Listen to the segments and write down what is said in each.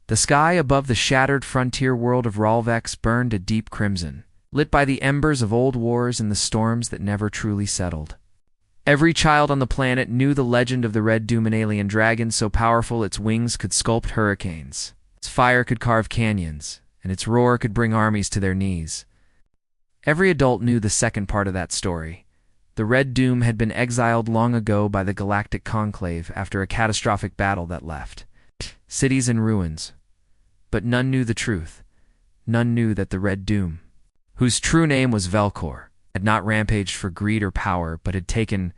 The sky above the shattered frontier world of Ralvex burned a deep crimson, lit by the embers of old wars and the storms that never truly settled. Every child on the planet knew the legend of the Red Alien Dragon, so powerful its wings could sculpt hurricanes, its fire could carve canyons, and its roar could bring armies to their knees. Every adult knew the second part of that story. The Red Doom had been exiled long ago by the Galactic Conclave after a catastrophic battle that left cities in ruins. But none knew the truth. None knew that the Red Doom, whose true name was Velcor, had not rampaged for greed or power, but had taken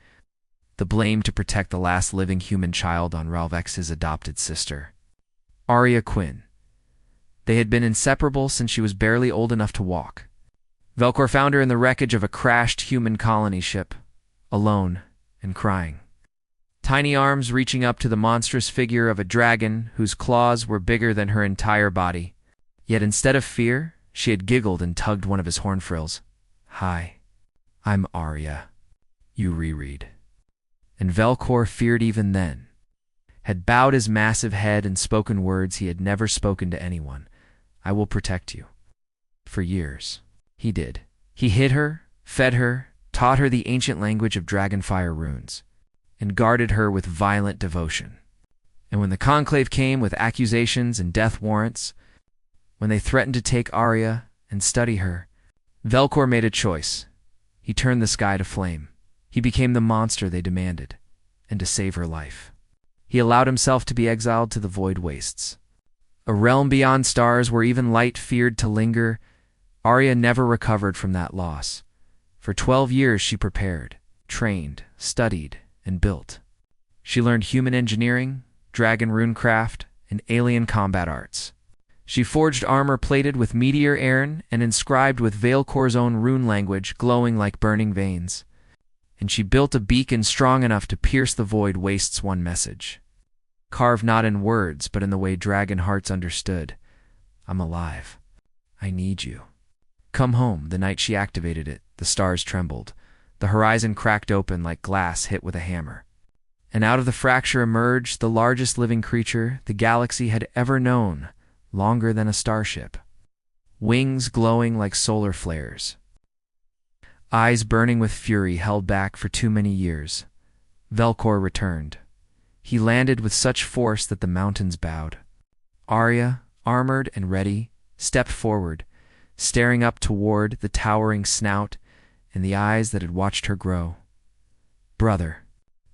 the blame to protect the last living human child on Ralvex's adopted sister, Arya Quinn. They had been inseparable since she was barely old enough to walk. Velcor found her in the wreckage of a crashed human colony ship, alone and crying. Tiny arms reaching up to the monstrous figure of a dragon whose claws were bigger than her entire body. Yet instead of fear, she had giggled and tugged one of his horn frills. "Hi, I'm Arya. You reread." And Velcor feared even then, had bowed his massive head and spoken words he had never spoken to anyone. "I will protect you." For years, he did. He hid her, fed her, taught her the ancient language of dragonfire runes, and guarded her with violent devotion. And when the Conclave came with accusations and death warrants, when they threatened to take Arya and study her, Velcor made a choice. He turned the sky to flame. He became the monster they demanded, and to save her life, he allowed himself to be exiled to the void wastes, a realm beyond stars where even light feared to linger. Arya never recovered from that loss. For 12 years she prepared, trained, studied, and built. She learned human engineering, dragon runecraft, and alien combat arts. She forged armor plated with meteor iron and inscribed with Velcor's own rune language, glowing like burning veins. And she built a beacon strong enough to pierce the void wastes' one message, carved not in words but in the way dragon hearts understood. "I'm alive. I need you. Come home." The night she activated it, the stars trembled. The horizon cracked open like glass hit with a hammer. And out of the fracture emerged the largest living creature the galaxy had ever known, longer than a starship. Wings glowing like solar flares. Eyes burning with fury held back for too many years. Velcor returned. He landed with such force that the mountains bowed. Arya, armored and ready, stepped forward, staring up toward the towering snout and the eyes that had watched her grow. "Brother,"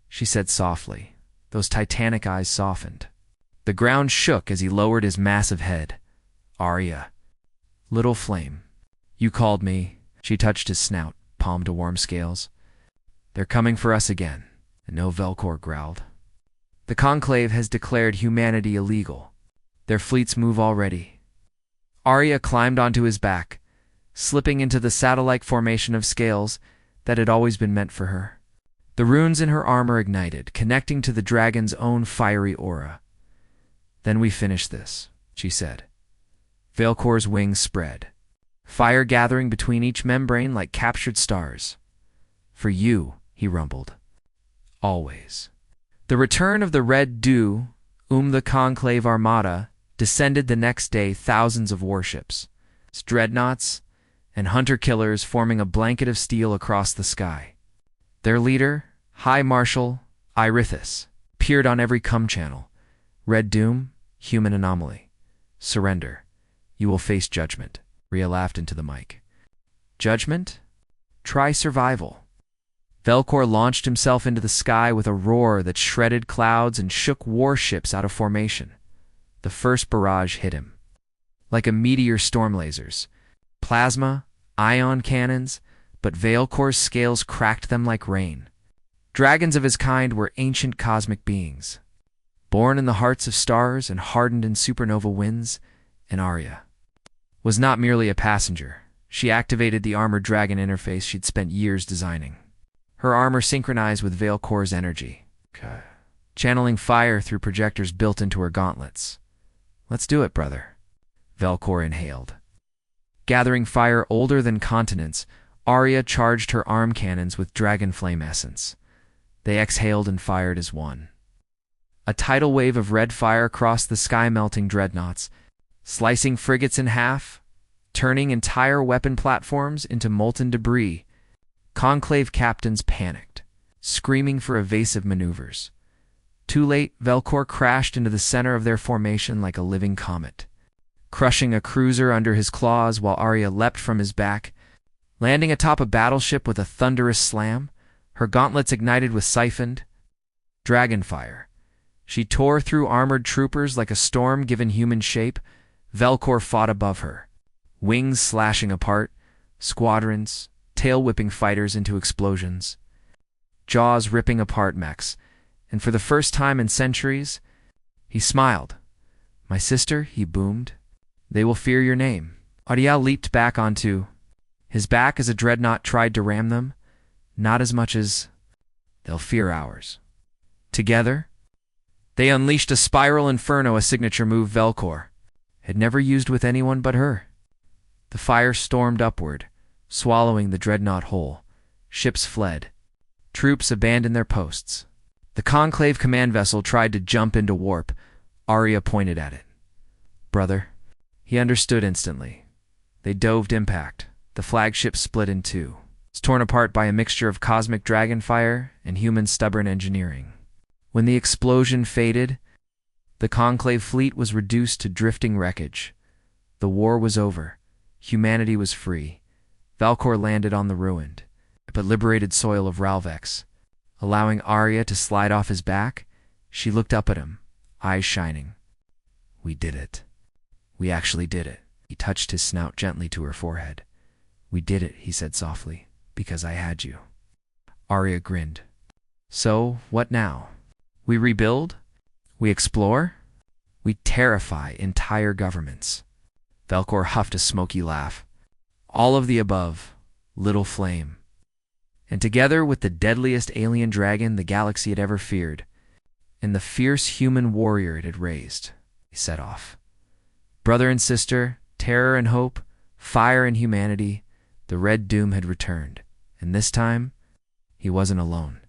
she said softly. Those titanic eyes softened. The ground shook as he lowered his massive head. "Arya." "Little flame. You called me." She touched his snout, palm to warm scales. "They're coming for us again." And no, Velcor growled. "The Conclave has declared humanity illegal. Their fleets move already." Arya climbed onto his back, slipping into the saddle-like formation of scales that had always been meant for her. The runes in her armor ignited, connecting to the dragon's own fiery aura. "Then we finish this," she said. Velcor's wings spread, fire gathering between each membrane like captured stars. "For you," he rumbled. "Always." The return of the Red Dew, the Conclave Armada, descended the next day, thousands of warships, dreadnoughts, and hunter-killers forming a blanket of steel across the sky. Their leader, High Marshal Kael'Ryth, appeared on every channel. "Red Doom, human anomaly. Surrender. You will face judgment." Rhea laughed into the mic. "Judgment? Try survival." Velcor launched himself into the sky with a roar that shredded clouds and shook warships out of formation. The first barrage hit him. Like a meteor storm lasers. Plasma, ion cannons, but Velcor's scales cracked them like rain. Dragons of his kind were ancient cosmic beings, born in the hearts of stars and hardened in supernova winds, and Arya was not merely a passenger. She activated the armored dragon interface she'd spent years designing. Her armor synchronized with Velcor's energy, channeling fire through projectors built into her gauntlets. "Let's do it, brother." Velcor inhaled. Gathering fire older than continents, Arya charged her arm cannons with dragon flame essence. They exhaled and fired as one. A tidal wave of red fire crossed the sky, melting dreadnoughts, slicing frigates in half, turning entire weapon platforms into molten debris. Conclave captains panicked, screaming for evasive maneuvers. Too late, Velcor crashed into the center of their formation like a living comet, crushing a cruiser under his claws while Arya leapt from his back, landing atop a battleship with a thunderous slam, her gauntlets ignited with siphoned dragonfire. She tore through armored troopers like a storm given human shape. Velcor fought above her, wings slashing apart, squadrons, tail-whipping fighters into explosions, jaws ripping apart mechs, and for the first time in centuries, he smiled. "My sister," he boomed, "they will fear your name." Ariel leaped back onto his back as a dreadnought tried to ram them. "Not as much as they'll fear ours." Together, they unleashed a spiral inferno, a signature move Velcor had never used with anyone but her. The fire stormed upward, swallowing the dreadnought whole. Ships fled. Troops abandoned their posts. The Conclave command vessel tried to jump into warp. Arya pointed at it. "Brother." He understood instantly. They dove impact. The flagship split in two. It's torn apart by a mixture of cosmic dragonfire and human stubborn engineering. When the explosion faded, the Conclave fleet was reduced to drifting wreckage. The war was over. Humanity was free. Velcor landed on the ruined but liberated soil of Ralvex. Allowing Arya to slide off his back, she looked up at him, eyes shining. "We did it. We actually did it." He touched his snout gently to her forehead. "We did it," he said softly, "because I had you." Arya grinned. "So, what now? We rebuild? We explore? We terrify entire governments." Velcor huffed a smoky laugh. "All of the above, little flame. And together with the deadliest alien dragon the galaxy had ever feared, and the fierce human warrior it had raised," he set off. "Brother and sister, terror and hope, fire and humanity, the Red Doom had returned, and this time, he wasn't alone."